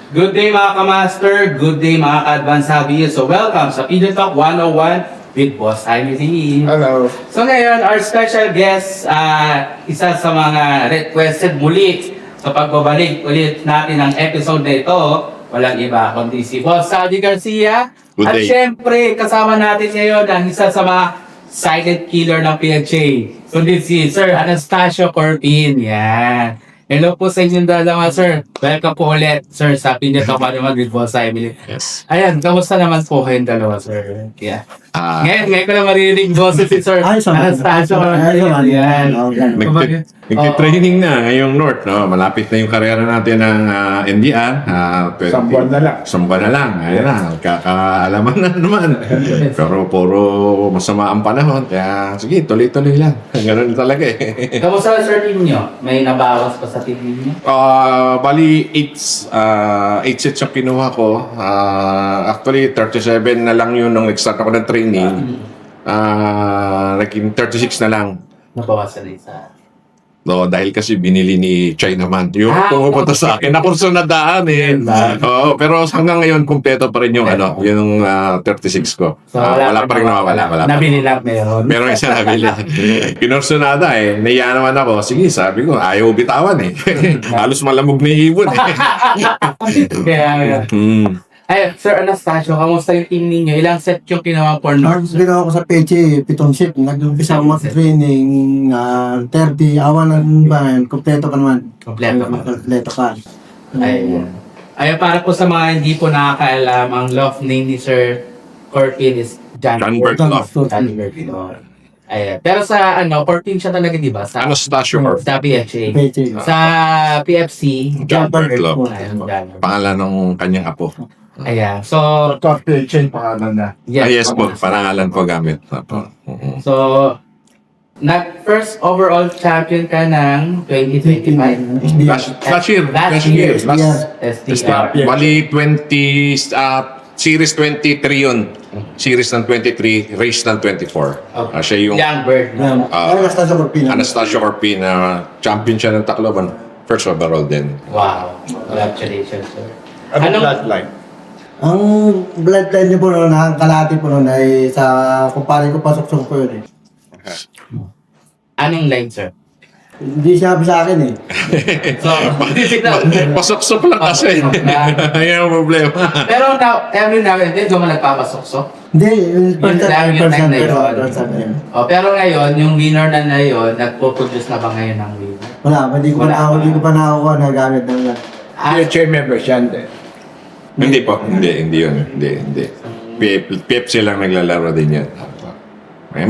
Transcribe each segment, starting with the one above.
Good day mga kamaster, good day mga ka-advance hobbyist. So welcome sa Pigeon Talk 101 with Boss Jaime Lee. Hello. So ngayon, our special guest, isa sa mga requested muli sa pagbabalik ulit natin ng episode na ito. Walang iba kundi si Boss Saudi Garcia. Good At day. syempre, kasama natin ngayon ang isa sa mga silent killer ng PHA. Kundi si Sir Anastasio Corpin. Yan. Hello po sa inyong dalawa, sir. Welcome po ulit, sir, sa Pigeon Talk naman with Boss Jaime. Yes. Ayan, kamusta naman po kayong dalawa, sir? Yeah. Ah, Ngayon ko lang maririnig boses si Sir Ayos naman. Anastasio. Ayos naman. Yan. Okay. nagtitraining na ngayong North, no? Malapit na yung karera natin ng NDR. Isang buwan na lang. Isang buwan na lang. Ayun na, kakaalaman na naman. Pero puro masama ang panahon. Kaya sige, tuloy-tuloy lang. Ganun talaga eh. Kamusta sir team nyo? May nabawas pa sa team nyo? Bali, 8 sets yung kinuha ko. Actually, 37 na lang yun nung nag-start ako ng training. Naging 36 na lang. Nabawasan na isa. No, dahil kasi binili ni Chinaman. Yung Ah, pumupunta okay. sa akin. Nakurso na daan eh. Oo, pero hanggang ngayon, kumpleto pa rin yung, yung 36 ko. So, wala pa rin nawawala. Wala pa. Nabili lang meron. Meron isa nabili. Kinurso nada eh. Naiya naman ako. Sige, sabi ko, ayaw bitawan eh. Halos malamog na ibon eh. Kaya, ay, Sir Anastasio, kamusta yung team ninyo? Ilang set yung kinuha for North? Ginawa ko sa PHA, 7 set. Nag-umpisa ako mag-training, 30, awan ng bayan, kompleto ka naman. Kompleto ka. Kompleto ka. Ayun. Ay, para po sa mga hindi po nakakaalam, ang love name ni Sir Corpin is John Johnberg Love. Johnberg Love. Ayan. Pero sa 14 siya talaga, di ba? Sa Anastasio Corp. sa PHA. PHA. Sa PFC, Johnberg Love. Ayun, Johnberg. Pangalan ng kanyang apo. Ayan. So, Chain pangalan na. Yes po, pangalan po gamit. Apo. So, first overall champion ka ng 2025. Last year. STR. Bali, Series 23 yun. Series ng 23, race ng 24. Siya yung Young Bird. Ano basta sa Corpina? Anastasio Corpin, champion siya ng Tacloban. First overall din. Wow. Congratulations, sir. Anong bloodline? Ang bloodline niyo po noon, ang kalahati po noon ay sa kumpare ko, pasok-sok ko yun eh. Anong line, sir? Hindi siya sa akin eh. So, Pasok-sok lang kasi. Ayan ang problema. pero every now and then, doon ka nagpapasok-sok. Hindi, Yun lang yung time na yun. first time na yun. Pero ngayon, yung winner na yun, nagpo-produce na ba ngayon ng winner? Wala, hindi ko pa nakakuha na gamit ng PHA members yan din. Hindi po. Hindi yun. Hindi. PFC lang naglalaro din yan.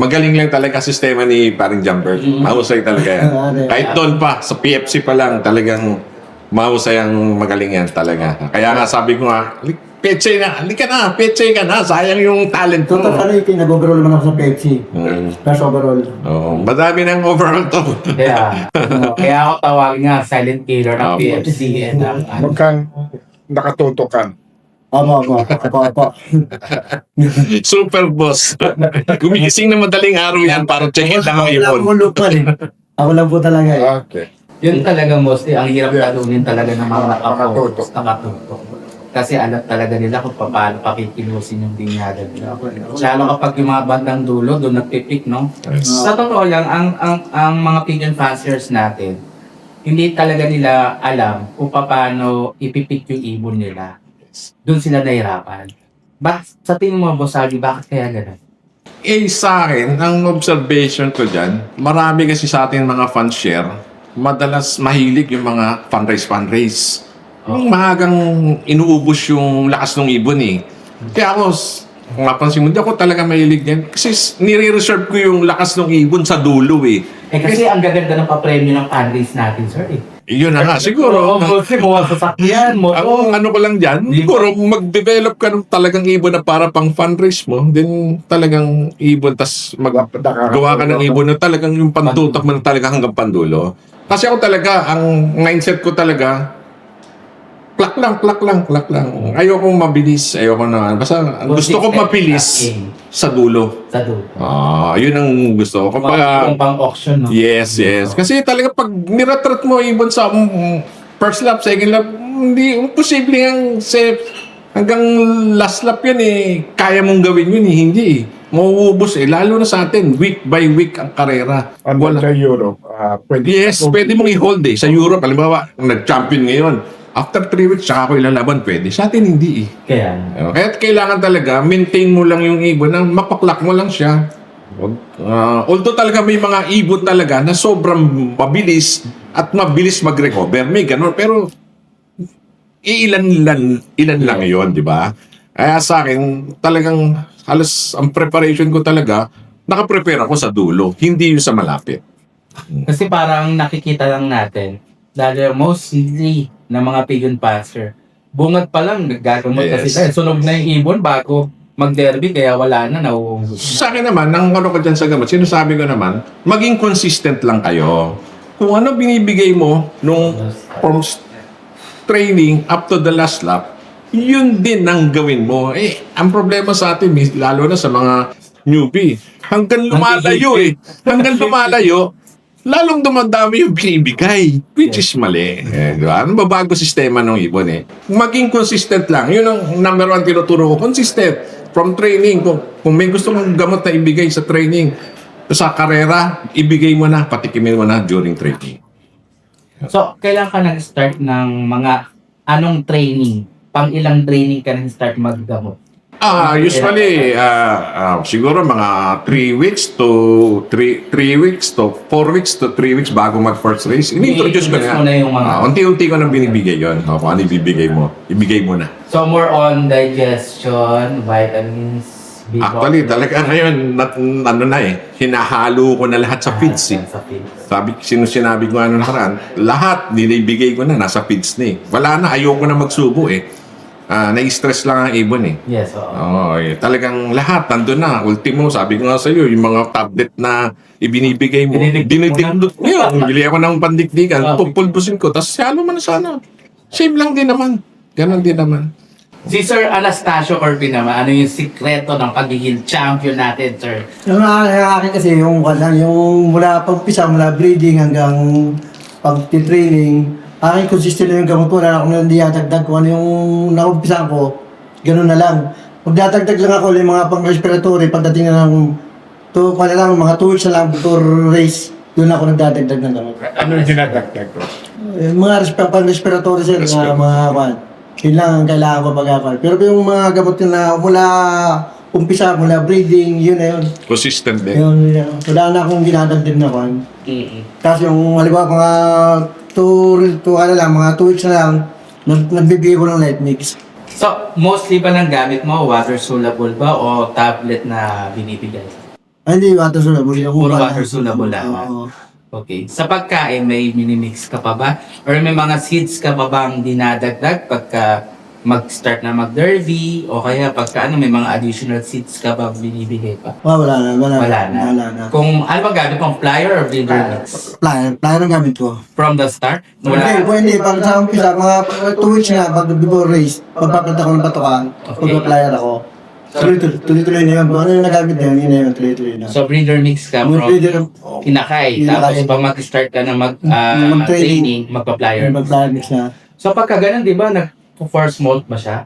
Magaling lang talaga sistema ni paring Jumper. Mahusay talaga yan. Kahit doon pa, sa PFC pa lang, talagang mahusay ang magaling yan talaga. Kaya nga sabi ko nga, PHA na, PHA ka na, sayang yung talent ko. Total ano yung nag-overall naman ako sa Pepsi. First overall. Madami ng overall to. Kaya ako tawagin nga silent killer ng PFC and Huwag kang nakatutukan. Opo. Super boss. Gumigising na madaling araw yan para checkin lang ang ibon. Ako lang po talaga eh. Okay. yun talaga mostly, ang hirap talunin talaga ng mga nakatutok. Kasi alam talaga nila kung paano pakikilusin yung binyada nila. Lalo kapag yung mga bandang dulo, doon nagpipik, no? Yes. Sa totoo lang, ang mga pigeon fanciers natin, hindi talaga nila alam kung paano ipipik yung ibon nila. Doon sila nahirapan. Sa tingin mo, Boss Aldi, bakit kaya gano'n? Sa akin, ang observation ko dyan, marami kasi sa atin mga fan share, madalas mahilig yung mga fundraise. Yung maagang inuubos yung lakas ng ibon eh. Kaya ako, kung mapansin mo, hindi ako talaga mahilig yan. Kasi nire-reserve ko yung lakas ng ibon sa dulo eh. Kasi ang gaganda ng papremyo ng fundraise natin, sir eh. Yun na nga, siguro. Kasi mga sasakyan mo. Ang ano ko lang dyan, siguro mag-develop ka ng talagang ibon na para pang fundraise mo, then talagang ibon, tas gawa ka ng ibon na talagang yung pantutok mo na talaga hanggang pandulo. Kasi ako talaga, ang mindset ko talaga, plak lang. Ayokong mabilis, ayoko na. Basta gusto ko mabilis sa dulo. Sa dulo. Yun ang gusto ko. Kung pang-auction, no? Yes. Kasi talaga pag niratrat mo ibon sa first lap, second lap, hindi, posible yang hanggang last lap yan kaya mong gawin yun hindi mauubos lalo na sa atin, week by week ang karera. Wala sa Europe, pwede. Yes, pwede mong i-hold Sa Europe, halimbawa, nag-champion ngayon, after 3 weeks, saka ko ilalaban, pwede. Sa atin, hindi Kaya, Kaya kailangan talaga, maintain mo lang yung ibon na mapaklak mo lang siya. Although talaga may mga ibon talaga na sobrang mabilis at mabilis mag-recover. May ganun. Pero ilan lang yun, di ba? Kaya sa akin, talagang halos ang preparation ko talaga, nakaprepare ako sa dulo, hindi yung sa malapit. kasi parang nakikita lang natin, dahil mostly ng mga pigeon passer, bungad pa lang, naggagamot kasi tayo. Sunog na yung ibon bago mag-derby, kaya wala na, nauubos. Sa akin naman, nang ano ko dyan sa gamot, sinasabi ko naman, maging consistent lang kayo. Kung ano binibigay mo nung from training up to the last lap, yun din ang gawin mo. Ang problema sa atin, lalo na sa mga newbie, hanggang lumalayo, lalong dumadami yung binibigay, which is mali. Di ba? Ano ba bago sistema ng ibon Maging consistent lang. Yun ang number 1 tinuturo ko. Consistent. From training. Kung may gusto mong gamot na ibigay sa training, sa karera, ibigay mo na, patikimin mo na during training. So, kailan ka nag-start ng mga anong training? Pang ilang training ka nag-start maggamot? Usually, siguro mga 3 weeks to 4 weeks to 3 weeks bago mag-first race. Ini-introduce ko I-introduce mo na yung mga- unti-unti ko nang binibigay yun. Kung ano ibibigay mo, ibigay mo na. So, more on digestion, vitamins, Actually, talaga ngayon, hinahalo ko na lahat sa feeds Sa feeds. Sinabi ko nakaraan, lahat nilibigay ko na, nasa feeds na Wala na, ayoko na magsubo na-stress lang ang ibon Yes, oo. Talagang lahat, nandun na. Ultimo, sabi ko nga sa iyo, yung mga tablet na ibinibigay mo, Dinidikdik mo na. bili ako ng pandikdikan, Okay. pupulbusin ko, tapos halo mo na sana. Same lang din naman. Ganon din naman. Si Sir Anastasio Corpin naman, ano yung sikreto ng pagiging champion natin, sir? Yung akin kasi yung mula pag-pisa, mula breeding hanggang pag-training, akin consistent na yung gamot ko, wala akong nandiyatagdag kung ano yung nakumpisa ko, ganun na lang. Magdadagdag lang ako yung mga pang-respiratory pagdating na ng mga 2 weeks na lang before race, doon ako nagdadagdag ng gamot. Ano yung dinadagdag ko? Yung mga pang-respiratory sir, mga kwan. Yun lang ang kailangan ko pag-akal. Pero yung mga gamot na mula umpisa, mula breeding, yun na yun. Consistent din. Yun. Wala na akong ginadagdag na kwan. Tapos yung halimbawa mga 2 weeks na lang, nagbibigay ko ng light mix. So, mostly ba ng gamit mo, water soluble ba o tablet na binibigay? Hindi, water soluble. Puro water soluble lang. Oo. Okay. Sa pagkain, may minimix ka pa ba? Or may mga seeds ka pa bang dinadagdag pagka mag-start na mag-derby? O kaya pagka may mga additional seeds ka ba binibigay pa? Wala na. Wala na. Kung ano ba gamit mong flyer or breeder mix? Flyer ang gamit ko. From the start? Hindi. Pag sa umpisa, mga 2 weeks na, pag before race, pagpapunta ko ng patukan, pag-flyer ako. Tuloy-tuloy na yun. Kung ano yung nagamit na yun na yun, tuloy-tuloy na. So, breeder mix ka from kinakay. Tapos pag mag-start ka na mag-training, magpa-flyer. Mag-flyer mix na. So, pagka ganun, di ba, nag-force molt ba siya?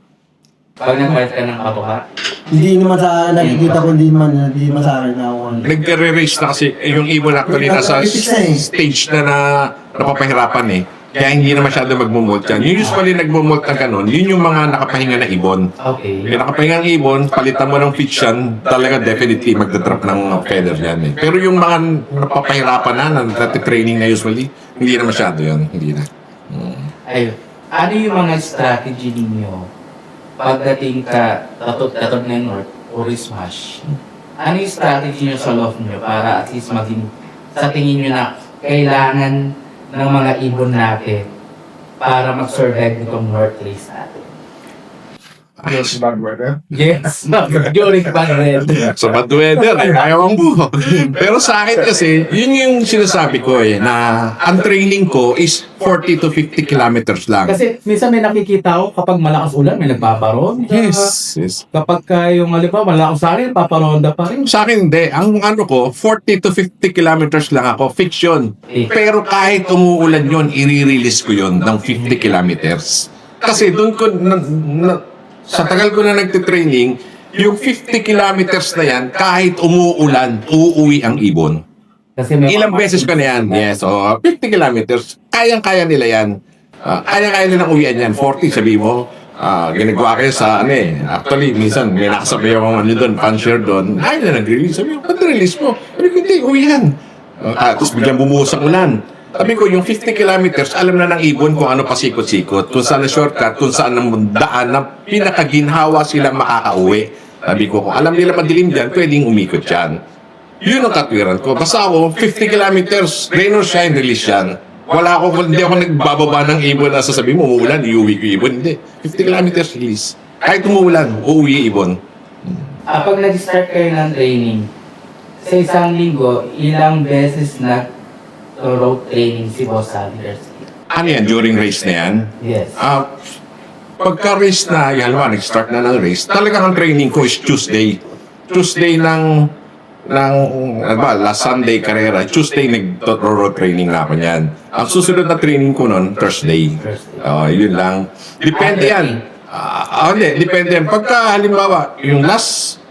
Pag nag-fight ka ng patuka? Hindi naman sa akin, nakikita ko hindi naman sa akin na ako. Nagre-race na kasi yung ibon actually nasa stage na napapahirapan Kaya hindi na masyado magmumult yan. Yung usually nagmumult na ganun, yun yung mga nakapahinga na ibon. Okay. Yung nakapahinga ng ibon, palitan mo ng feeds yan, talaga definitely magdadrop ng feather yan Pero yung mga napapahirapan na training na usually, hindi na masyado yun. Hindi na. Ayun. Ano yung mga strategy ninyo pagdating ka tatod ng North o smash? Ano yung strategy nyo sa loft nyo para at least maging sa tingin nyo na kailangan ng mga ibon natin para mag-survive nitong North race natin? Yes, bad weather. Yes, during bad weather. Sa bad weather, ayaw mo. Pero sa akin kasi, yun yung sinasabi ko na ang training ko is 40 to 50 kilometers lang. Kasi minsan may nakikita ko kapag malakas ulan, may nagpaparonda. Yes. Kapag yung halimbawa malakas ulan, paparonda pa rin. Sa akin hindi. Ang ano ko, 40 to 50 kilometers lang ako. Fiction. Pero kahit umuulan yun, i-release ko yun ng 50 kilometers. Kasi doon ko, sa tagal ko na nagtitraining, yung 50 kilometers na yan, kahit umuulan, uuwi ang ibon. Kasi may Ilang beses ko na yan. Yes, 50 kilometers. Kayang-kaya nila yan. Kaya-kaya nilang uwian yan. 40, sabi mo. Ginagawa kayo sa Actually, minsan may nakasabay akong doon, puncher doon. Ayaw na nag-release. Sabi ko, ba't release mo? Sabi ko, hindi, uwi yan. Tapos biglang bumuhos ang ulan. Sabi ko, yung 50 kilometers, alam na ng ibon kung ano pasikot-sikot, kung saan na shortcut, kung saan ang daan na pinakaginhawa sila makakauwi. Sabi ko, kung alam nila madilim dyan, pwedeng umikot yan. Yun ang katwiran ko. Basta ako, 50 kilometers, rain or shine, release yan. Hindi ako nagbababa ng ibon na sasabihin mo, umuulan, iuwi ko ibon. Hindi. 50 kilometers release. Kahit umuulan, uuwi ibon. Pag nag-start kayo ng training, sa isang linggo, ilang beses na road training si Boss Sanders? Ano yan, during race na yan? Yes. Pagka-race na, yan ba, nag-start na ng race, talagang ang training ko is Tuesday. Tuesday ng last Sunday karera, Tuesday nag-road training na ako niyan. Ang susunod na training ko noon, Thursday. Yun lang. Depende yan. Hindi, depende yan. Pagka halimbawa, yung last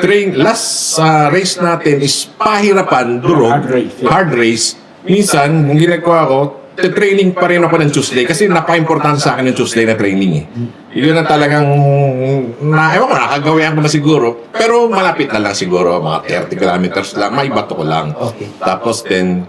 race natin is pahirapan, durog, hard race. Minsan, yung ginagawa ko, training pa rin ako ng Tuesday kasi napaka-importante sa akin yung Tuesday na training. Yun na talagang, ewan ko, nakagawian ko na siguro. Pero malapit na lang siguro, mga 30 kilometers lang, may bato ko lang. Okay. Tapos then,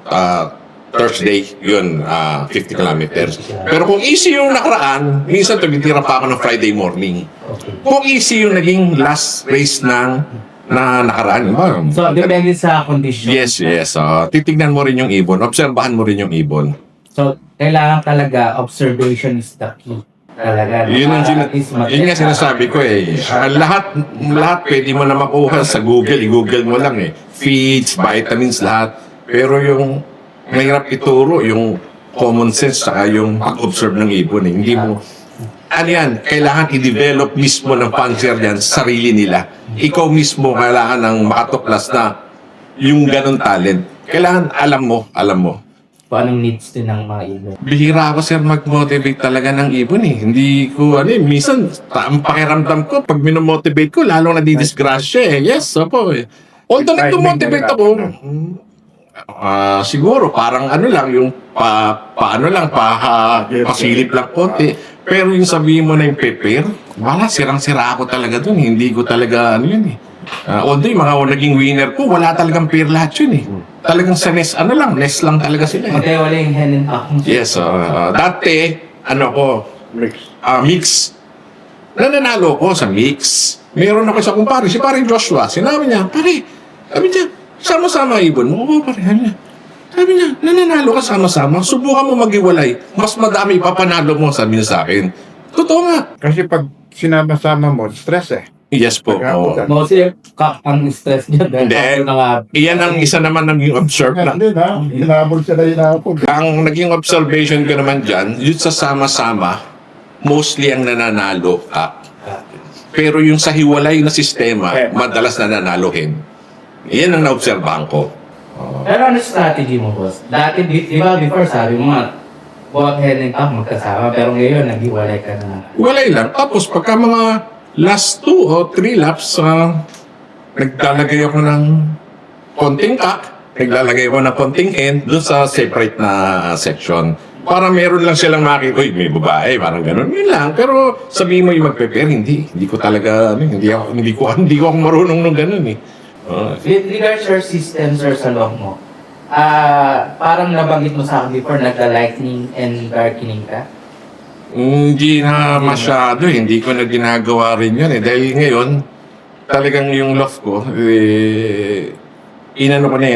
Thursday, yun, 50 kilometers. Pero kung easy yung nakaraan, minsan tumitira pa ako ng Friday morning. Okay. Kung easy yung naging last race na nakaraan, So, depende sa condition. yes. Titignan mo rin yung ibon, obserbahan mo rin yung ibon. So, kailangan talaga observation is the key. Talaga. Yun ang yun nga sinasabi ko lahat pwede mo na makuha sa Google. I-Google mo lang feeds, vitamins, lahat. Pero yung mahirap ituro, yung common sense saka yung pag-observe ng ibon. Hindi mo, kailangan i-develop mismo ng puncher yan sa sarili nila. Ikaw mismo kailangan ng makatuklas na yung ganun talent. Kailangan alam mo. Kung anong needs din ng mga ibon. Bihira ako, sir, mag-motivate talaga ng ibon Hindi ko, minsan, ang pakiramdam ko, pag minomotivate ko, lalong nadidisgrasya Yes, opo Although nagtumotivate ako, siguro, parang yung pasilip lang konti. Pero yung sabihin mo na yung prepare, wala, sirang-sira ako talaga dun. Hindi ko talaga, although yung mga naging winner ko, wala talagang pair lahat yun Talagang sa nest lang talaga sila Matay wala yung hen and cock. Yes, dati, mix. Nananalo ko sa mix. Meron ako sa kumpare, si paring Joshua. Sinabi niya, sabi niya, sama-sama ibon mo. Oo, pare, sabi niya, nananalo ka sama-sama. Subukan mo mag-iwalay. Mas madami ipapanalo mo, sabi niya sa akin. Totoo nga. Kasi pag sinama-sama mo, stress Yes po. Mostly, ang stress niya dahil Hindi. ako Iyan ang isa naman naging observe na. Hindi na, hinabol sila hinabol. Ang naging observation ko naman dyan, yun sa sama-sama, mostly ang nananalo ka. Pero yung sa hiwalay na sistema, madalas nananalohin. Iyan ang naobserbahan ko. Pero ano strategy mo, boss? Dati, di ba before sabi mo nga, buwag hen and cock magkasama, pero ngayon, naghiwalay ka na. Walay lang. Tapos pagka mga last 2 o 3 laps, naglalagay ako ng konting cock, naglalagay ako ng konting end doon sa separate na section. Para meron lang silang makikita, may babae, parang gano'n. Yun lang. Pero sabihin mo yung mag-prepare, hindi ko talaga, hindi ako marunong nung gano'n With regards to your system, sir, sa loob mo, parang nabanggit mo sa akin before, nagka-lightning and darkening ka? Hindi na masyado, hindi ko na ginagawa rin yun Dahil ngayon, talagang yung loft ko, inano ko na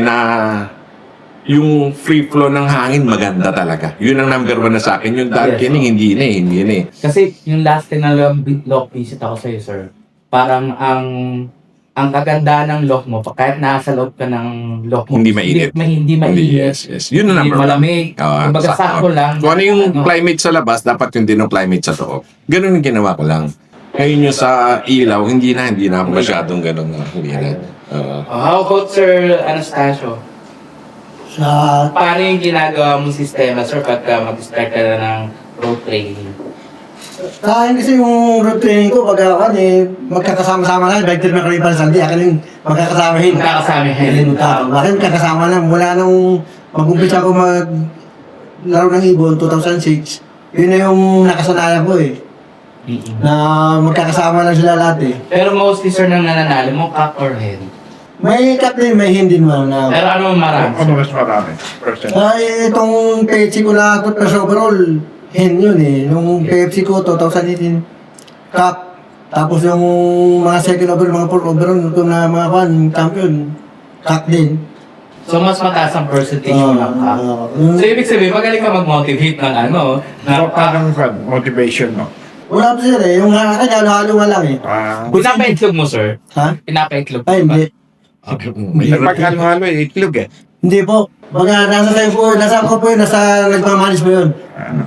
yung free flow ng hangin maganda talaga. Yun ang number 1 na sa akin. Yung darkening, hindi na Kasi yung last time na lock visit ako sa'yo, sir, parang ang kagandahan ng lock mo, kahit nasa loob ka ng lock mo, Hindi mainit. Hindi mainit. Yes. Yun ang Hindi number 1. malamig. Kumbaga sakto lang. Kung ano yung climate sa labas, dapat yung din yung climate sa loob. Ganun yung ginawa ko lang. Ngayon yung sa ilaw, hindi na ako masyadong ganun. Hindi na. How about Sir Anastasio? Sa Paano yung ginagawa mong sistema, sir, pagka mag-start ka na ng road training? Sa akin kasi yung road training ko, pag ako magkakasama-sama lang, bike trip na kami para sa hindi, akin yung magkakasamahin. Magkakasamahin. Bakit magkakasama lang, mula nung mag-umpisa ako laro ng ibon, 2006, yun na yung nakasanayan ko eh. Na magkakasama lang sila lahat eh. Pero mostly, sir, nang nananalo mo, cock or hen? May cut din, may hindi naman na. Pero ano marami? Ano mas marami? Percent. Ay, itong Pepsi ko na ito, pero overall, hen yun eh. Nung Pepsi ko, 2018, cup. Tapos yung mga second overall, mga fourth overall, ito na mga champion, cup din. So, mas mataas ang percentage mo ng cock. So, ibig sabihin, magaling ka mag-motivate ng ano, So, parang motivation, no? Wala pa sir eh, yung akin, halo-halo nga lang eh. Pinapaitlog mo, sir? Ha? Pinapaitlog mo Ay, ba? hindi. Pag halo-halo, itlog eh. Hindi po. Baga, nasa sa'yo po, nasa ako po yun, nasa nagmamanis po yun.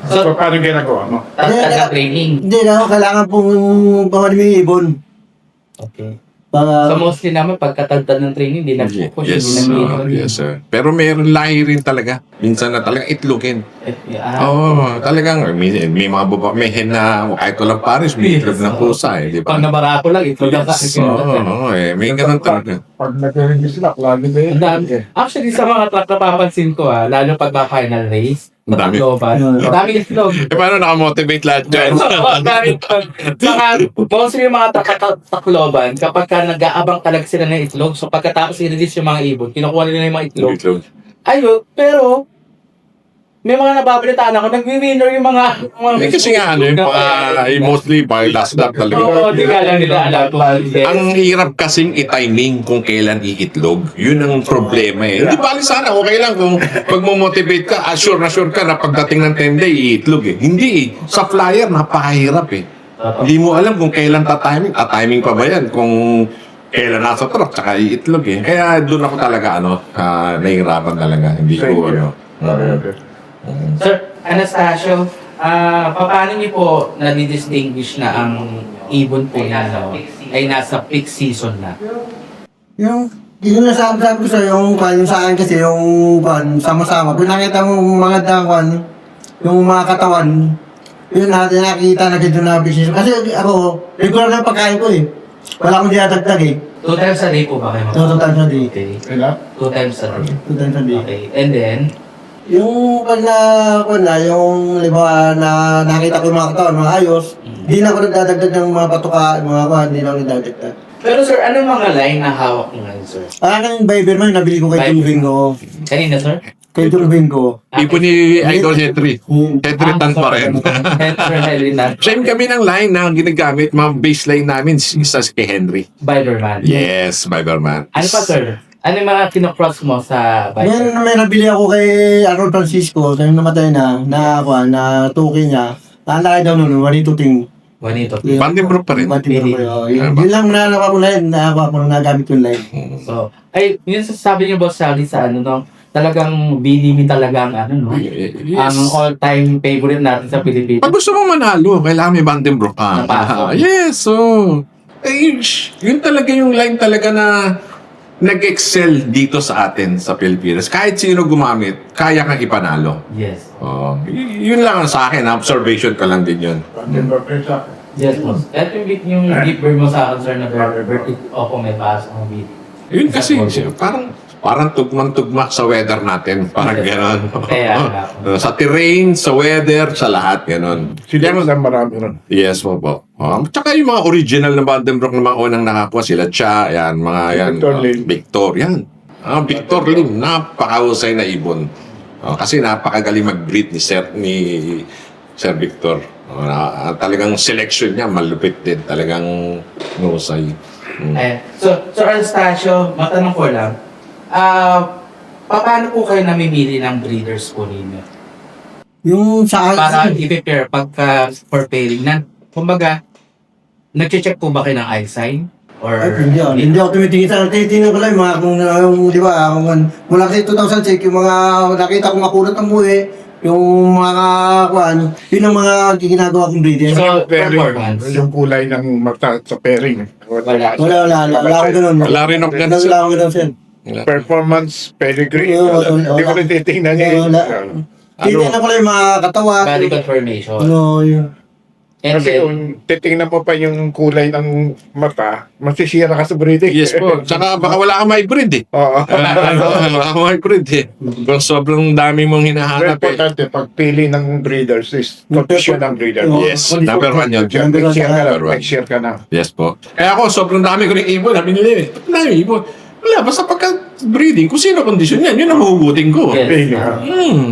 So, paano ginagawa mo? Taga-training. Hindi na, kailangan pong bawal mo yung ibon. Okay. Para, So, mostly naman, pagkatagtad ng training, hindi nag-focus, Yes, hindi nag yes, sir. Pero meron lahi rin talaga. Minsan na talagang itlogin. Oo, talagang may mga baba, may hen na kahit walang pares, may itlog ng pusa eh, di ba? Pag nabarako lang, itlog lang kasi. Oo, may ganun talaga. Pag nag-ring sila, lagi ba yun? Ang dami. Actually, sa mga truck napapansin ko lalo pag final race, Ang dami. Tacloban, ang daming itlog. Eh, paano nakamotivate lahat dyan? Ang daming itlog. Saka, mostly yung mga Tacloban, kapag ka nag-aabang talaga sila ng itlog, so pagkatapos i-release yung mga ibon, kinukuha nila yung mga itlog. Itlog. Ayun, pero, may mga nababalitaan ako, nagwi-winner yung mga Eh, kasi nga ano, mostly by last lap talaga. Oo, di ka lang nila alam. Ang hirap kasing i-timing kung kailan iitlog. Yun ang problema eh. Hindi bali sana, okay lang kung pag mo-motivate ka, sure ka na pagdating ng 10 day, iitlog eh. Hindi eh. Sa flyer, napakahirap eh. Hindi mo alam kung kailan tatiming. Timing pa ba yan? Kung kailan nasa truck, tsaka iitlog eh. Kaya doon ako talaga, nahihirapan talaga. Hindi ko, Sir Anastasio, paano niyo po nadi-distinguish na ang ibon po na ay nasa peak season na? yun na sabi ko sa yung sa akin kasi yung sama-sama. Kung nakita mo mga dangwan, yung mga katawan, yun natin nakikita na gito na business. Kasi ako, regular na pagkain ko eh. Wala akong dinatagtag eh. 2 times a day po ba kayo? 2 times a day. Okay. Kailan? 2 times a day. 2 times a day. Okay. And then, Yung pag yung liba na nakita ko yung mga katawan, mga ayos, hindi na ako nagdadagdag ng mga patuka, mga hindi na ako nagdadagdag. pero sir, ano mga line na hawak mo ngayon, sir? Akin yung Viberman, nabili ko kay Tulving ko. Kanina, sir? Kay Tulving ko. Ipo ni Idol Henry. Henry Tan pa rin. Henry Tan. Same kami ng line na ginagamit, mga baseline namin, isa kay Henry. Biberman. Yes, Biberman. Ano pa, sir? Ano yung mga kinocross mo sa Biberman? May nabili ako kay Arnold Francisco, tayo namatay na tuki niya. Naalala daw nun, wali tuting. Juanito. Vandenbroek pa rin. Yun lang nalawa ko line, nakakuha ko na nagamit yung line. So, ay, yun sasabi niyo, Boss Sally, sa talagang BDB talaga ang Yes. ang all-time favorite natin sa Pilipinas. Pag gusto mong manalo, kailangan may Vandenbroek ka. Napasok. Yes, so. Yun talaga yung line talaga na nag-excel dito sa atin sa Pilipinas. Kahit sino gumamit, kaya kang ipanalo. Yes. Yun lang ang sa akin, observation ko lang din yun. Yes, boss. Ito yung deep bird mo sa akin, sir, na birthday. Opo, may pasok ang beat. Yun kasi, parang tugmang-tugma sa weather natin. Parang gano'n. Kaya Sa terrain, sa weather, sa lahat, gano'n. Sila mo lang marami ron. Yes po po. Tsaka yung mga original na Vandenbroek na mga unang nakakuha, sila Cha, yan, mga yan. Victor Lim. Victor, yan. Victor Lim, napakahusay na ibon. Kasi napakagaling mag-breed ni Sir Victor. Talagang selection niya, malupit din. Talagang husay. So, Sir Anastasio, matanong ko lang, paano po kayo namimili ng breeders po ninyo? Yung sa Para i-prepare pagka for pairing na, kumbaga, nag-check po ba kayo ng eye sign? Or hindi ako tumitingin sa titingnan ko lang yung mga di ba, mula kasi 2006, yung mga nakita kong makulot ang buhay, yung mga yun ang mga ginagawa kong breeder. So, performance. Yung kulay ng mata sa pairing. Wala. Wala akong ganun. Wala rin akong ganun, Wala akong ganun, sir. Performance, pedigree. Wala. Hindi ko rin titingnan niya. Wala. Titingnan ko lang yung mga katawan. Body confirmation. Yun. And Kasi then, kung titingnan mo pa yung kulay ng mata, masisira ka sa breeding. Yes po. Tsaka baka wala kang ma-breed eh. Oo. Wala kang ma-breed eh. Kung sobrang dami mong Pero hinahanap eh. importante, pagpili ng breeders is condition ng breeder. Oo. Yes, number one yun. Next year ka na. Number one. Next year ka na. Yes po. Kaya ako, sobrang dami ko ng ibon na binili eh. Ang dami ibon. Wala, basta pagka-breeding, kung sino kondisyon yan, yun ang huhugutin ko. yes. Pili ka.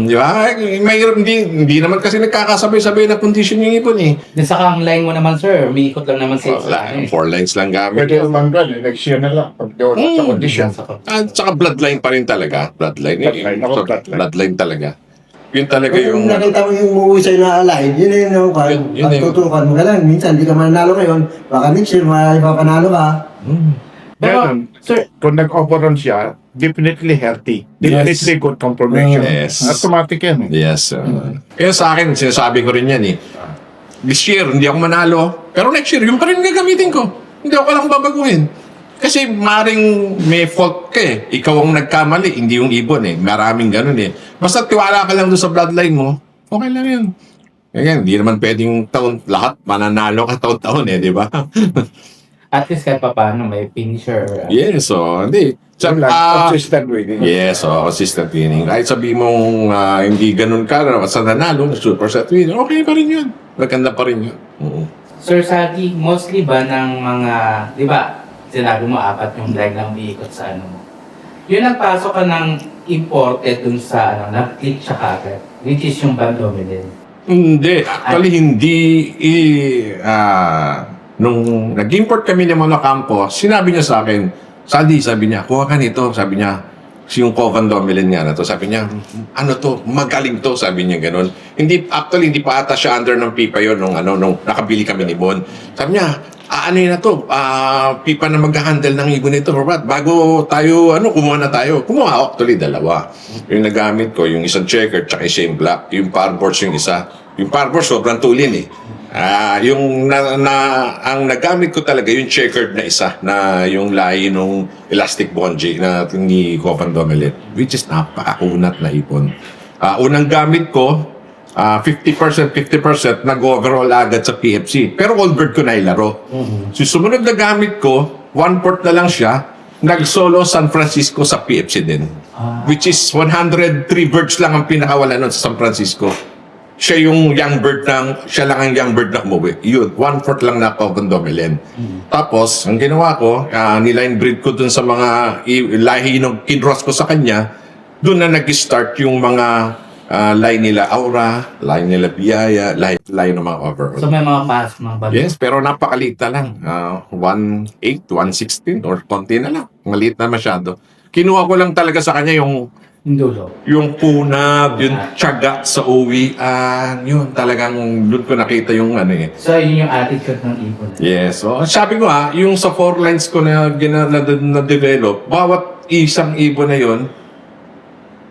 Di ba? Mahirap, hindi naman kasi nagkakasabay-sabay na kondisyon yung ibon eh. Then saka ang line mo naman, sir, umiikot lang naman sa Wala, 4 lines lang gamit. Pwede umanggal. Next year na lang. Pag doon sa condition. At saka bloodline pa rin talaga. Bloodline. Bloodline. Ako, So, bloodline. bloodline talaga. Yun talaga Kung yung... nakita mo yung umuwi sa'yo na line, yun na yung Yun na yun. pagtutukan mo ka lang. Minsan, hindi ka mananalo ngayon. Baka next year, mapapanalo ka. Pero, Ganun. sir, Kung nag-overall siya, definitely healthy. Definitely good confirmation. Yes. Automatic yan. Yes. Kaya sa akin, sinasabi ko rin yan eh. This year, hindi ako manalo. Pero next year, yung pa rin gagamitin ko. Hindi ako lang babaguhin. Kasi maring may fault ka eh. Ikaw ang nagkamali, hindi yung ibon eh. Maraming ganun eh. Basta tiwala ka lang doon sa bloodline mo, okay lang yun. Kaya hindi naman pwedeng taon, lahat mananalo ka taon-taon eh, di ba? at least kahit pa paano may finisher. Yes, so, hindi. Same lang. Consistent winning. Yes, so, consistent winning. Kahit sabihin mong hindi ganun ka, basta nanalo, super set winning, okay pa rin yun. Maganda pa rin yun. Sir Sagi, mostly ba ng mga, di ba, sinabi mo apat yung line lang umiikot sa ano mo. Yung nagpasok ka ng imported dun sa ano, nag-click siya kagad, which is yung Bandomelin. Hindi. Actually, hindi. Nung nag-import kami ng mga kampo, sinabi niya sa akin, Sandy, sabi niya, kuha ka nito. Sabi niya, yung Covan Domelin nga na to. Sabi niya, ano to, magaling to. Sabi niya ganun. Actually, hindi pa ata siya under ng pipa yun nung nakabili kami ni Bon. Sabi niya, ano yun na to, pipa na mag-handle ng ibon nito. Robert, bago tayo, kumuha na tayo. Kumuha, actually, dalawa. Yung nagamit ko, yung isang checker, tsaka yung black. Yung parboards yung isa. Yung parboards, sobrang tulin eh. Ang nagamit ko talaga yung checkered na isa na yung lahi nung elastic bungee na ni Covan Domelin, which is napakakunat na ipon. Unang gamit ko, 50% nag-overall agad sa PFC. Pero all bird ko na ilaro. So, sumunod na gamit ko, 1/4 na lang siya, nag-solo San Francisco sa PFC din. Which is 103 birds lang ang pinakawala nun sa San Francisco. Siya yung young bird siya lang ang young bird na umuwi. Yun, 1/4 lang na Covan Domelin. Tapos, ang ginawa ko, niline breed ko dun sa mga lahi nung kinross ko sa kanya, dun na nag-start yung mga line nila Aura, line nila Biyaya, line ng mga overall. So may mga pass, mga bag. Yes, pero napakaliit na lang. 1/8, 1/16, or konti na lang. Maliit na masyado. Kinuha ko lang talaga sa kanya yung Dulo. yung punab, yung tiyaga sa uwi, yun talagang doon ko nakita yung So yun yung attitude ng ibon. Yes. So, sabi ko yung sa 4 lines ko na-develop, bawat isang ibon na yun,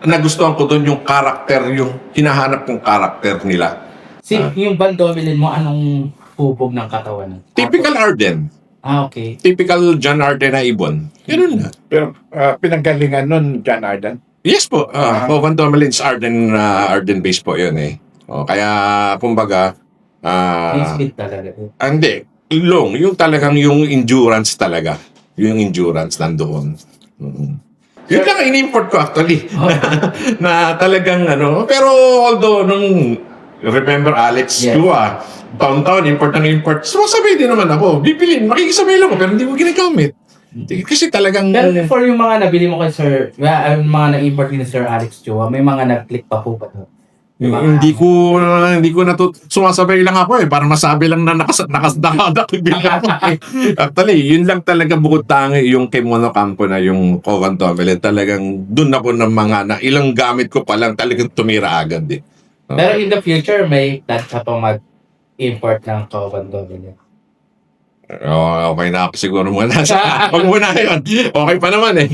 nagustuhan ko doon yung karakter, yung hinahanap kong karakter nila. Yung Bandomelin mo, anong hubog ng katawan? Typical Arden. Okay. Typical John Arden na ibon. Ganun na. Pero pinanggalingan nun, John Arden. Yes po. Covan Domelin's Arden base po yun eh. Kaya, kumbaga, Yung speed talaga. hindi. Long. Yung talagang yung endurance talaga. Yung endurance nandoon. Yun lang ang in-import ko actually. na talagang Pero although remember Alex Yes. Dua, taon-taon, import ng import. Sumasabay din naman ako. Bibilin, makikisabay lang ako pero hindi ko ginagamit. Kasi talagang... Pero before yung mga nabili mo kay Sir, yung mga na-import ni Sir Alex Chua, may mga nag-click pa po ba? Hindi ko sumasabay lang ako para masabi lang na nakasdakabili ako. Actually, yun lang talaga bukod tangi yung kay Mono Campo na yung Covan Domelin. Talagang dun ako ng mga na ilang gamit ko pa lang talagang tumira agad eh. Pero in the future, may plan ka pa mag-import ng Covan Domelin. Okay na ako siguro muna. Huwag muna yun. Okay pa naman eh.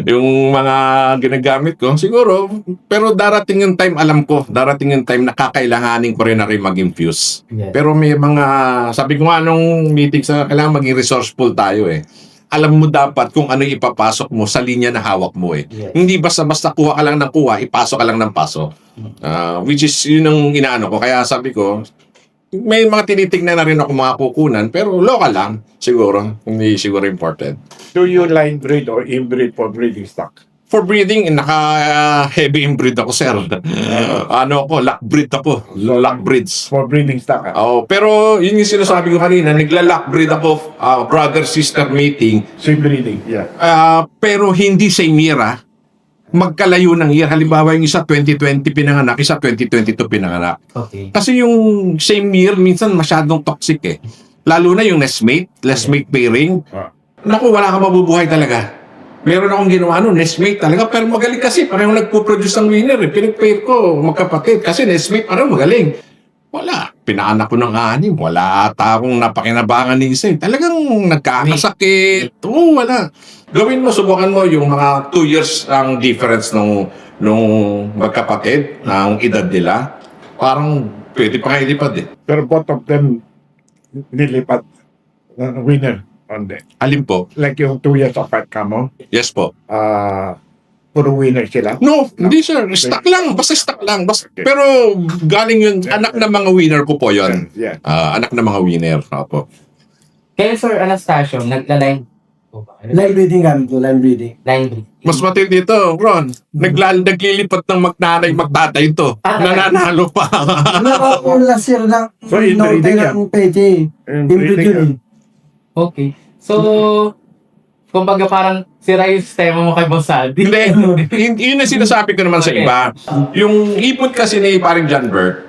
Yung mga ginagamit ko, siguro. Pero darating yung time, alam ko, darating yung time na kakailanganin ko rin na rin mag-infuse. Yes. Pero may mga, sabi ko nga nung meeting kailangan maging resourceful tayo eh. Alam mo dapat kung ano ipapasok mo sa linya na hawak mo eh. Yes. Hindi basta-basta kuha ka lang ng kuha, ipasok ka lang ng pasok. Which is yun ang inaano ko. Kaya sabi ko, may mga tinitignan na rin ako mga kukunan, pero local lang, siguro. Hindi siguro imported. Do you line breed or inbreed for breeding stock? For breeding, naka-heavy inbreed ako, sir. Lock breed ako. Lock breeds. For breeding stock. Oh, pero yun yung sinasabi ko kanina, nagla-lock breed ako, brother-sister mating, Same breeding, yeah. pero hindi same year, magkalayo ng year. Halimbawa, yung isa 2020 pinanganak, isa 2022 pinanganak. Okay. Kasi yung same year, minsan masyadong toxic eh. Lalo na yung nestmate pairing. Naku, wala kang mabubuhay talaga. Meron akong ginawa nestmate talaga, pero magaling kasi. Parang nagpo-produce ng winner eh. Pinag-pair ko, magkapatid. Kasi nestmate, parang magaling. Wala. Pinaanak ko ng 6. Wala ata akong napakinabangan ni isa eh. Talagang nagkakasakit. Oo, wala. Gawin mo, subukan mo yung mga 2 years ang difference nung magkapatid, ng edad nila. Parang pwede pa nga ilipad eh. Pero both of them nilipat winner on the. Alin po? Like yung 2 years apart ka mo, Yes po. puro winner sila. No, hindi sir. Stock lang. Basta stock lang. Okay. Pero galing yun, anak ng mga winner ko po yun. Yeah. Anak ng mga winner. Opo. Kaya Sir Anastasio, nagla-line po ba? Line breeding kami to, line breeding. Line breed. Mas matindi dito, Ron. Naglilipat ng magtanay, magtatay ito. Nananalo pa. Nakakula sir ng So, inbreeding yan. ng pwede. Inbreed yun eh. Okay. So, kumbaga parang sira yung sistema mo kay Boss Aldi. Hindi, yun ang sinasabi ko naman sa iba. Yung ipon kasi ni paring John Bert,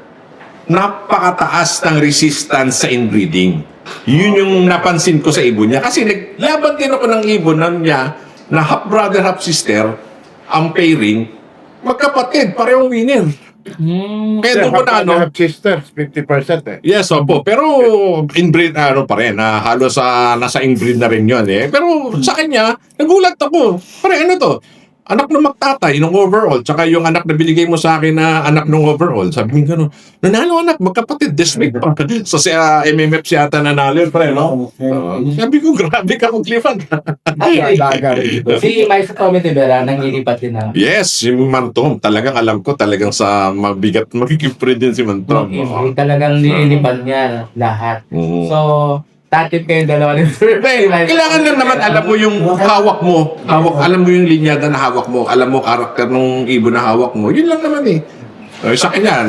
napakataas ng resistance sa inbreeding. Yun yung napansin ko sa ibon niya. Kasi naglaban din ako ng ibon niya na half brother, half sister, ang pairing, magkapatid, parehong winner. Kaya doon ko na Sisters, 50% eh. Yes, opo. Pero inbreed pa rin. Halos nasa inbreed na rin yun eh. Pero sa kanya, nagulat ako. Pare, ano to? Anak ng magtatay ng overall. Tsaka yung anak na binigay mo sa akin na anak ng overall. Sabi ko gano'n, nanalo anak, magkapatid. Desmate pa. So si MMF si ata nanalo yun, pare, no? Sabi ko, grabe ka kung Clifford. Si Mike Tommy Tibera, nangyilipat din na. Yes, si Mantom. Talagang alam ko, talagang sa mabigat, magkikipre din si Mantom. Talagang nililipat niya lahat. Mm. So, tatip kayo dalawa ni Sir. Kailangan lang naman alam mo yung hawak mo. Alam mo yung linyada na hawak mo. Alam mo karakter ng ibon na hawak mo. Yun lang naman eh. Sa kanya,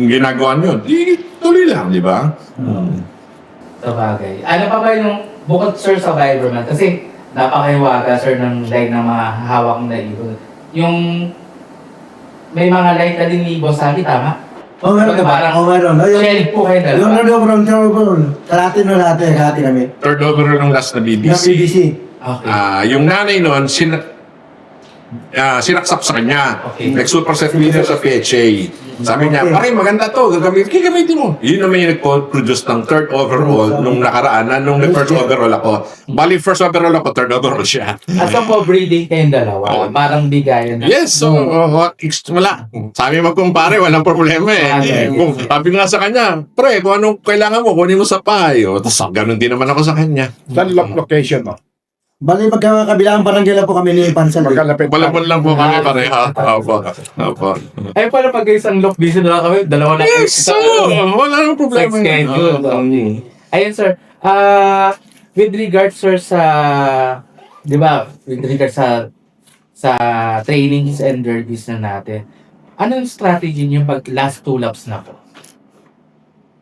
ginagawa nyo, di tuloy lang, di ba? Sa bagay. Ano pa ba yung bukod Sir sa Viberman? Kasi napakahiwaga Sir ng line ng mga hawak na ibon. Yung may mga line ka din ni Boss Aldi, tama? Oo, meron ka ba? Oo, meron. Sharing po kayo Yung dalawa. overall. Kalahati na lahat eh. Kalahati kami. Third overall ng last na Ng BBC. BBC. Okay. Yung nanay noon, sinaksak sa kanya. Okay. Nag-super set winner sa PHA. Sabi niya, pare, maganda to. Gagamitin mo. Yun naman yung nag-produce ng third overall nung nakaraan na nung first overall ako. Bali, first overall ako, third overall siya. Asa po breeding kayong dalawa? Parang bigayan na. Yes, so, wala. Sabi magkumpare, walang problema eh. Kung sabi nga sa kanya, pre, kung anong kailangan mo, kunin mo sa payo. Tapos ganun din naman ako sa kanya. Saan location mo? Bali, magkakabilang barangay lang po kami ni Pansal. Magkalapit. Balapon lang po kami pareha. Opo. Ay, pala pag isang lock, busy na lang kami. Dalawa na Yes, so, wala nang problema. Sa schedule. Okay. Ayun, sir. With regards, sir, sa... Di ba? With regards sa trainings and derbies na natin, anong strategy niyo pag last 2 laps na po?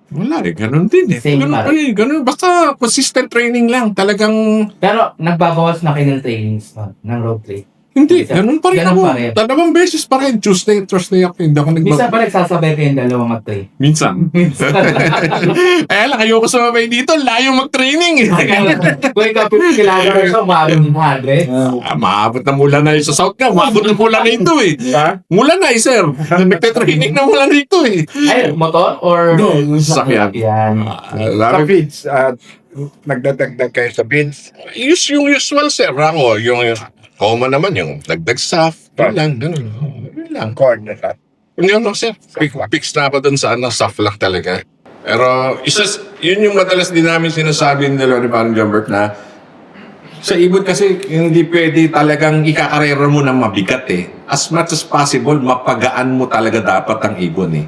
Wala eh, ganun din eh. Same pa rin. Ganun. Basta consistent training lang. Talagang, Pero nagbabawas na kayo ng trainings ng road play. hindi, ganun pa rin Ganun ako. pa rin. Dalawang beses pa rin. Tuesday ako. Hindi ako Minsan pa nagsasabay kayong dalawa mag-train. Minsan. Eh lang, ayoko sumabay dito. Layo mag-training eh. Kung ikaw kilometers, umabot ng 100. Maabot na mula na yun sa South ka. Maabot na mula na ito eh. Ha? Mula na eh, sir. Nagte-training na mula na ito eh. Ay, motor or... Sakyan. Yan. Sa feeds, nagdadagdag kayo sa feeds. Yung usual, sir. Ako, yung common naman, yung dagdag staff. Yun lang, ganun. Yun lang. Corn na lahat. Yun lang, sir. Fix na ako dun sa staff lang talaga. Pero, yun yung madalas din namin sinasabi ni Parang Jumbert na sa ibon kasi hindi pwede talagang ikakarera mo ng mabigat eh. As much as possible, mapagaan mo talaga dapat ang ibon eh.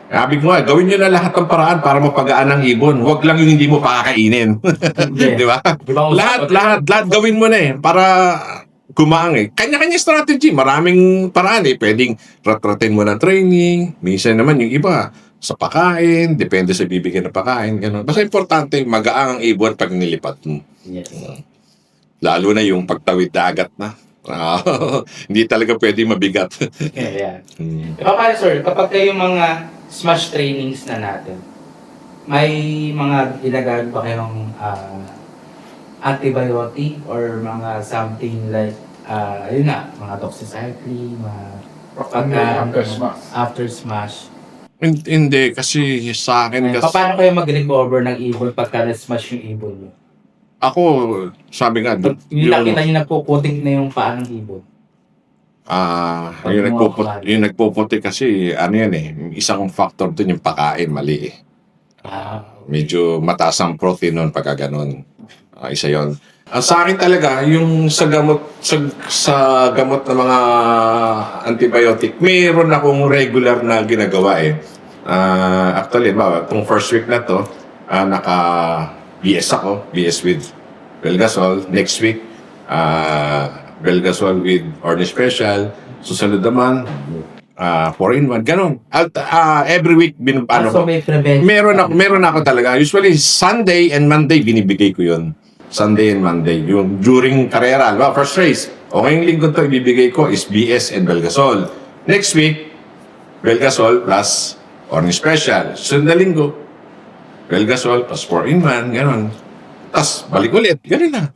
Sabi ko nga, gawin nyo na lahat ng paraan para mapagaan ang ibon. Huwag lang yung hindi mo pakakainin. Di ba? Lahat gawin mo na eh, para gumaang eh. Kanya-kanya strategy. Maraming paraan eh. Pwedeng ratratin mo ng training. Minsan naman yung iba, sa pagkain, depende sa bibigyan ng pagkain. Ganun. Basta importante, magaang ang ibon pag nilipat mo. Yes. Lalo na yung pagtawid dagat na. Hindi talaga pwede mabigat. Yeah. Paano sir, kapag kayo mga smash trainings na natin, may mga ginagamit ba kayong antibiotic or mga something like, yun na, mga doxycycline, mga after smash. Hindi, kasi sa akin kasi... Paano kayo mag-recover ng ibon pagka na-smash yung ibon mo? Ako, sabi nga... Yung nakita nyo nagpuputik na yung paa ng ibon. Yung nagpuputi kasi, ano yan eh, isang factor dun yung pagkain, mali eh. Medyo mataas ang protein nun pagka ganun. Isa yun. Sa akin talaga, yung sa gamot ng mga antibiotic, mayroon akong regular na ginagawa eh. Actually, itong first week na to, naka-BS ako, BS with Belgasol. Next week, Belgasol with Ornish Special. Susunod naman, 4-in-1, ganun. Every week, So may prevention. meron ako talaga. Usually, Sunday and Monday, binibigay ko yun. Sunday and Monday. Yung during karera, first race. O ngayong linggo to, ibibigay ko is BS and Belgasol. Next week, Belgasol plus Ornish Special. Sunod na linggo, Belgasol plus 4-in-1, ganun. Tapos, balik ulit. Ganun na.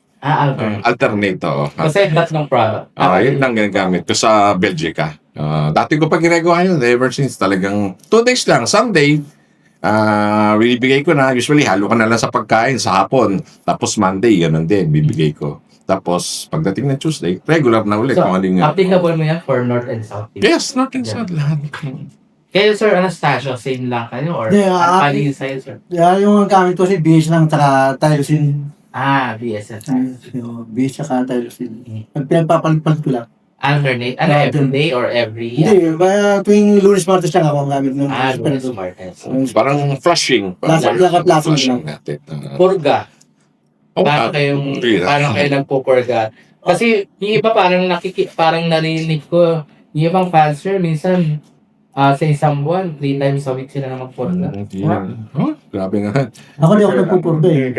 Alternate to. Kasi tatlong product. Yun lang ginagamit ko sa Belgica. Dati ko pa ginagawa yun. Ever since talagang 2 days lang. Sunday, binibigay ko na. Usually, halo ka na lang sa pagkain sa hapon. Tapos Monday, ganun din. Bibigay ko. Tapos, pagdating ng Tuesday, regular na ulit. So, mga applicable mo yan for North and South? Yes, North and South lahat. Kayo, Sir Anastasio, same lang kayo? Or paano yung sa'yo, sir? Yung gamit ko si BS lang, tsaka Tylosin. BS. BS tsaka Tylosin. Pinagpapalit ko lang. Alternate? Every day or every... Hindi, tuwing Lunes Martes lang ako ang gamit ng Lunes Martes. Parang flushing. Flushing natin. Purga. Paano kayo nagpupurga? Kasi yung iba parang narinig ko, yung ibang cancer, minsan sa isang buwan, 3 times a week sila na magpurga. Grabe nga. Ako di ako nagpupurga eh.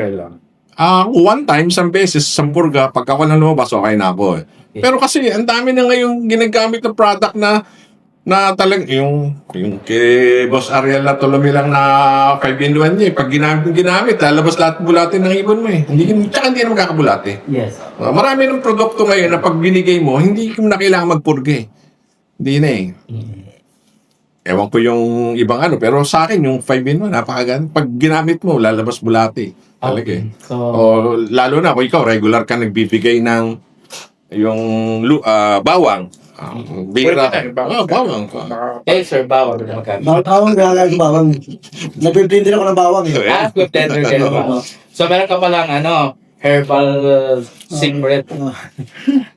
One time, isang beses, isang purga, pag ako lang lumabas, okay na ako. Pero kasi, ang dami na ngayong ginagamit ng product na talagang, yung kay Boss Ariel na tulumi lang na 5-in-1 niya, pag ginamit, lalabas lahat bulate ng ibon mo eh. Tsaka hindi na magkakabulate. Yes. Marami ng produkto ngayon na pag binigay mo, hindi mo na kailangan magpurga eh. Hindi na eh. Ewan ko yung ibang pero sa akin, yung 5-in-1, napakaganda. Pag ginamit mo, lalabas bulate. Talaga eh. So, Lalo na kung ikaw, regular ka nagbibigay ng yung bawang. Bira. Bawang. sir, bawang na magkano? Bawang, bawang. Nagpiblender ako ng bawang eh. Blender ka na ba? So, meron ka palang herbal secret.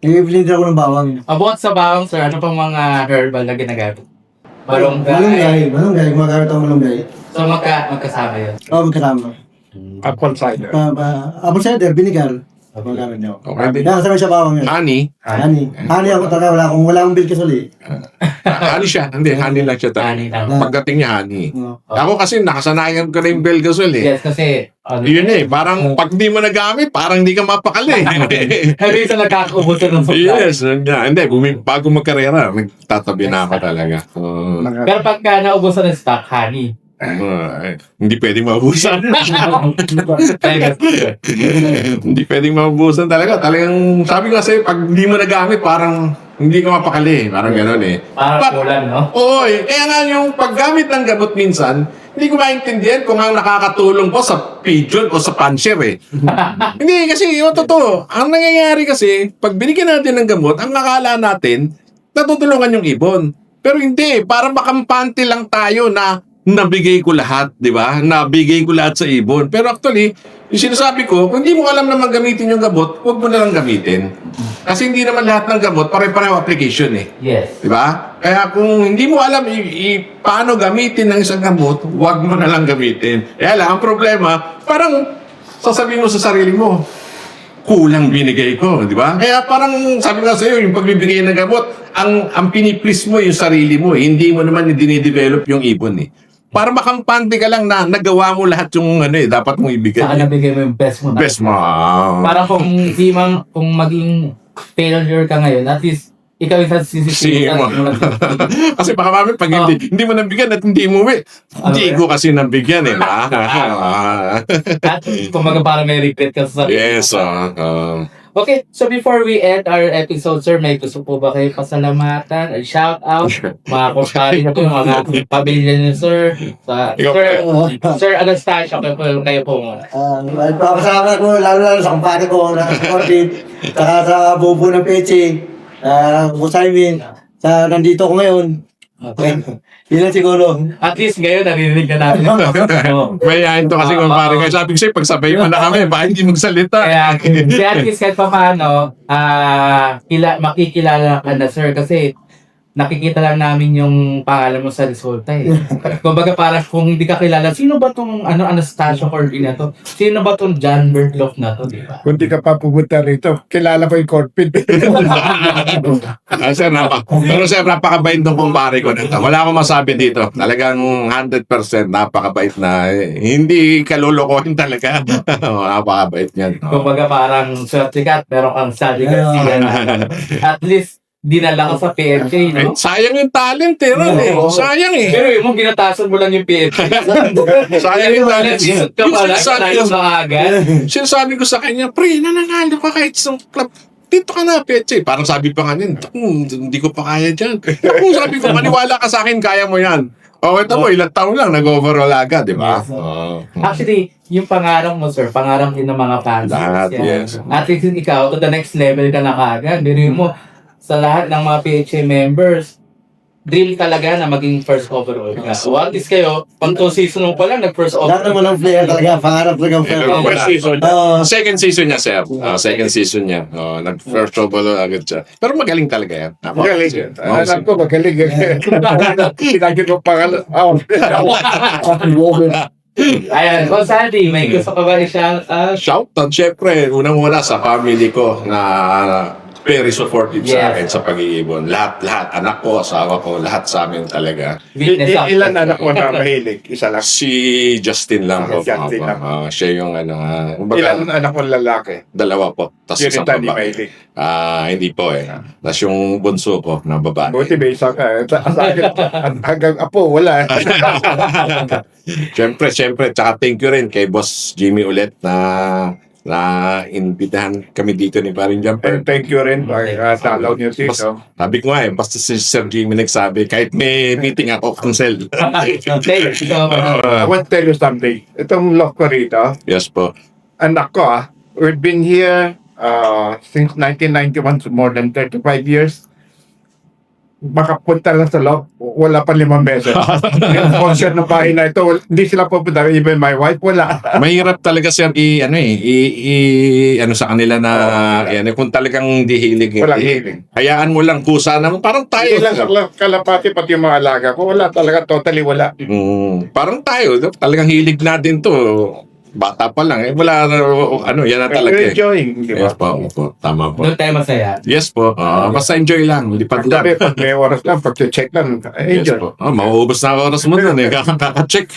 Nagpiblender ako ng bawang. About sa bawang, sir, ano pang mga herbal na ginagamit? Malunggay. Malunggay. Gumagamit ako malunggay. So, magkasama yun? Oo, magkasama. Apple cider. Apple cider, vinegar. Gumagamit niyo. Okay. Nakasama siya bawang yun. Honey. Honey ako talaga. Wala akong bilkasol eh. Honey siya. Hindi, honey lang siya. Honey lang. Pagdating niya, honey. Oo. Ako kasi nakasanayan ko na yung Belgasol eh. Yes, kasi... Yun parang pag di mo nagamit, parang di ka mapakali. Hindi sa nagkakaubusan ng supply. Yes, hindi. Bago magkarera, nagtatabi na ako talaga. Pero pagka naubusan ng stock, honey. Hindi pwedeng maubusan. Hindi pwedeng maubusan talaga. Talagang, sabi ko kasi, pag hindi mo nagamit, parang hindi ka mapakali. Parang gano'n eh. Parang kulang, no? Oo, kaya nga yung paggamit ng gamot minsan, hindi ko maintindihan kung ang nakakatulong po sa pigeon o sa pansier eh. Hindi, kasi yung totoo, ang nangyayari kasi, pag binigyan natin ng gamot, ang akala natin, natutulungan yung ibon. Pero hindi, parang makampante lang tayo na nabigay ko lahat, di ba? Nabigay ko lahat sa ibon. Pero actually, yung sinasabi ko, kung hindi mo alam na gamitin yung gamot, huwag mo na lang gamitin. Kasi hindi naman lahat ng gamot pare-pareho application eh. Yes. Di ba? Kaya kung hindi mo alam paano gamitin ng isang gamot, huwag mo na lang gamitin. Kaya lang, ang problema, parang sasabihin mo sa sarili mo, kulang binigay ko, di ba? Kaya parang sabi ko sa iyo, yung pagbibigay ng gamot, ang piniplease mo yung sarili mo, hindi mo naman dinidevelop yung ibon eh. Para makampante ka lang na nagawa mo lahat yung dapat mong ibigay. Saka nabigay mo yung best mo. Best mo. Para kung kung maging failure ka ngayon, at least ikaw yung Sige mo. Kasi baka mami, pag hindi mo nabigyan at hindi mo hindi ko kasi nabigyan eh. At kumbaga para may regret ka sa sarili. Yes. Okay, so before we end our episode, sir, may gusto po ba kayo pasalamatan or shout out? Mga kumpari na po, mga pamilya niyo, sir. Sir Anastasia, kayo po muna. Papasama ko, lalo sa kumpare ko, na supported, saka sa bubo ng Peche, Simon, nandito ko ngayon. Okay. Yun lang siguro. At least ngayon, narinig na namin. Mayayain to kasi kung pare kayo. Sabi ko sa'yo, pagsabay mo na kami, baka hindi magsalita. Kaya, at least kahit pa paano, makikilala ka na, sir, kasi nakikita lang namin yung pangalan mo sa resulta eh. Kumbaga parang kung hindi ka kilala, sino ba tong Anastasia Corbin na to? Sino ba tong John Bertloff na to, di ba? Kung di ka pa pumunta rito, kilala ko yung Corpin. Sir, pero sir, napakabait ng kumpare ko nito. Wala akong masabi dito. Talagang 100% napakabait na hindi kalulukohin talaga. Napakabait niyan. Kumbaga parang swerte ka at meron kang study kasi at least dinala ka sa PFJ, no? Sayang yung talent eh, Ron, eh. Sayang eh. Pero yung mong ginatasan mo lang yung PFJ. Sayang yung talent. Ka pala, tayo sa agad. Sinasabi ko sa kanya, pre, nananalo ka kahit sa club. Dito ka na, Peche. Parang sabi pa nga niyan, hindi ko pa kaya dyan. Sabi ko, maniwala ka sa akin, kaya mo yan. Ito mo, ilang taon lang, nag-overall agad, di ba? Actually, yung pangarap mo, sir, pangarap din ng mga fans. Lahat, yes. At least ikaw, to the next level ka na kagad. Diri mo, sa lahat ng mga PHA members, dream talaga na maging first overall ka. So, at least kayo, pang 2 season mo pa lang, nag-first Lahat overall. naman ng player talaga, pangarap talaga ang player. Second season niya, sir. Second season niya. Nag-first overall agad siya. Pero magaling talaga yan. Magaling. Alam ko, magaling. Pinagin ko pangalan. Ayan, so Sandy, may gusto ka ba i-shout out? Shoutout, syempre, unang-una sa family ko na very supportive sa akin sa pag-iibon. Lahat, anak ko, asawa ko, lahat sa amin talaga. Ilan anak mo na mahilig? Isa lang. Si Justin lang po. Justin lang. Siya yung Ilan anak mo lalaki? 2 po. Tapos Yun isang ito, di babae. mahilig. Hindi po eh. Tapos yung bunso ko na babae. Buti may isa ka. Hanggang apo, wala. Siyempre, tsaka thank you rin kay Boss Jimmy ulit na imbitahan kami dito ni Parin Jumper. And thank you rin. Talaw niyo dito. Sabi ko nga basta si Sir Jimmy nagsabi, kahit may meeting ako, cancel. Okay, so, I want to tell you something. Itong lock ko rito, Yes po. anak ko we've been here since 1991, so more than 35 years. Makapunta lang sa loob, wala pa 5 beses. Yung concert ng bahay na ito, hindi sila pupunta. Even my wife, wala. Mahirap talaga sir sa kanila na kung talagang di hilig. Walang hiling. Hayaan mo lang kusa naman. Parang tayo. Hindi lang sa kalapati, pati yung mga alaga ko, wala talaga, totally wala. Parang tayo. Talagang hilig natin to. Bata pa lang. Wala yan na talaga. We're enjoying, di ba? Yes po. Tama po. doon tayo masaya. Yes po. Basta enjoy lang. Lipad lang. Sabi, pag may oras lang, pag-check lang, Yes enjoy. po. Mauubos na ang oras mo doon eh. Kaka-check.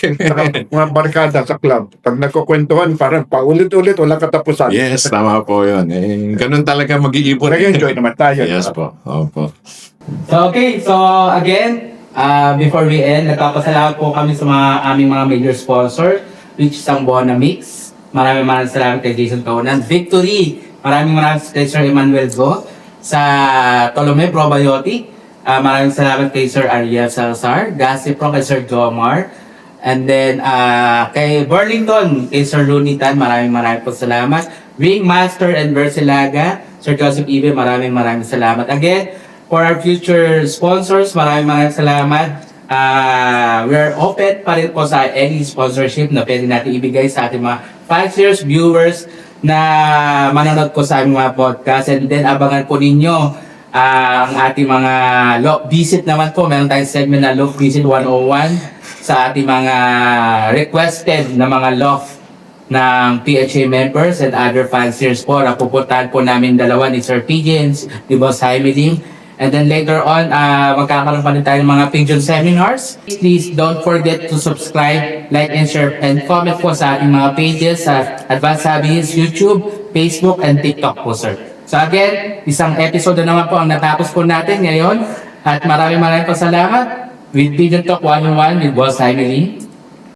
Mga barkada sa club, pag nagkukwentuhan, parang paulit-ulit, walang katapusan. Yes, tama po yun. Ganun talaga mag-iibon. Nag-enjoy naman tayo. Yes po. Opo. So, okay. So, again, before we end, nagpapasalamat po kami sa aming mga major sponsor, which is ang Buona Mix. Maraming salamat kay Jason Kaunan. Victory! Maraming kay Sir Emmanuel Go. Sa Tolome Probiotic. Maraming salamat kay Sir Ariel Salazar. Gasipro kay Sir Jomar. And then, kay Burlington, kay Sir Lunitan, maraming po salamat. Wingmaster and Versilaga, Sir Joseph Ibe, maraming salamat. Again, for our future sponsors, maraming salamat. We are open pa rin po sa any sponsorship na pwede natin ibigay sa ating mga fans, viewers, na manonood po sa aming mga podcast. And then abangan po ninyo ang ating mga visit naman po. Meron tayong segment na Loft Visit 101 sa ating mga requested na mga loft ng PHA members and other fanciers po na pupuntahan po namin dalawa ni Sir Pigeons, ni Boss Jaime Lim. And then later on, magkakaroon pa rin tayo ng mga Pigeon seminars. Please don't forget to subscribe, like, and share, and comment po sa ating mga pages sa Advanced Hobbies, YouTube, Facebook, and TikTok po, sir. So again, isang episode na naman po ang natapos po natin ngayon. At maraming po salamat with Pigeon Talk 101 with Boss Jaime Lim.